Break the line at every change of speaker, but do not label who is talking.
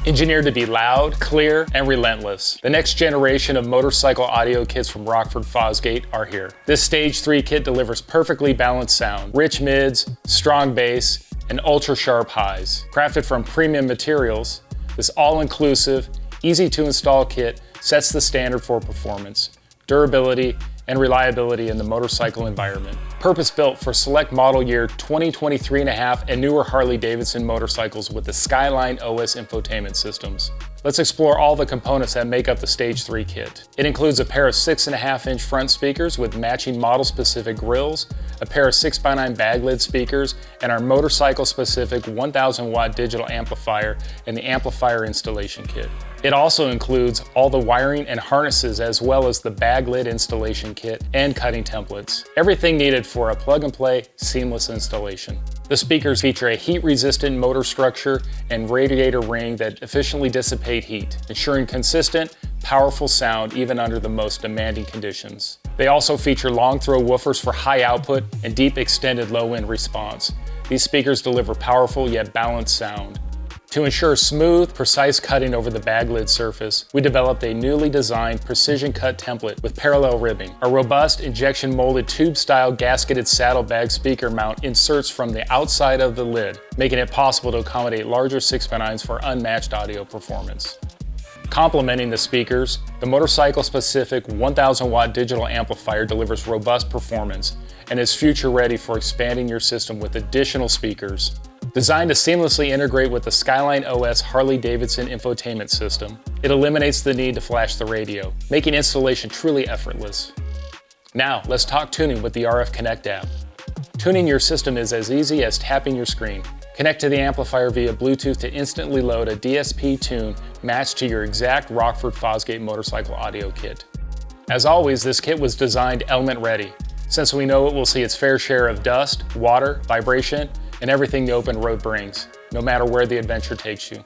Engineered to be loud, clear, and relentless, the next generation of motorcycle audio kits from Rockford Fosgate are here. This Stage 3 kit delivers perfectly balanced sound, rich mids, strong bass, and ultra-sharp highs. Crafted from premium materials, this all-inclusive, easy-to-install kit sets the standard for performance, durability, and reliability in the motorcycle environment. Purpose-built for select model year 2023.5 and newer Harley-Davidson motorcycles with the Skyline OS infotainment systems. Let's explore all the components that make up the Stage 3 kit. It includes a pair of 6.5-inch front speakers with matching model-specific grills, a pair of 6x9 bag lid speakers, and our motorcycle-specific 1,000-watt digital amplifier and the Amplifier installation kit. It also includes all the wiring and harnesses as well as the bag lid installation kit and cutting templates. Everything needed for a plug-and-play, seamless installation. The speakers feature a heat-resistant motor structure and radiator ring that efficiently dissipate heat, ensuring consistent, powerful sound even under the most demanding conditions. They also feature long-throw woofers for high output and deep extended low-end response. These speakers deliver powerful yet balanced sound. To ensure smooth, precise cutting over the bag lid surface, we developed a newly designed precision cut template with parallel ribbing. A robust injection molded tube-style gasketed saddlebag speaker mount inserts from the outside of the lid, making it possible to accommodate larger 6x9s for unmatched audio performance. Complementing the speakers, the motorcycle-specific 1,000-watt digital amplifier delivers robust performance and is future-ready for expanding your system with additional speakers. Designed to seamlessly integrate with the Skyline OS Harley-Davidson infotainment system, it eliminates the need to flash the radio, making installation truly effortless. Now, let's talk tuning with the RF Connect app. Tuning your system is as easy as tapping your screen. Connect to the amplifier via Bluetooth to instantly load a DSP tune matched to your exact Rockford Fosgate motorcycle audio kit. As always, this kit was designed element ready, since we know it will see its fair share of dust, water, vibration, and everything the open road brings, no matter where the adventure takes you.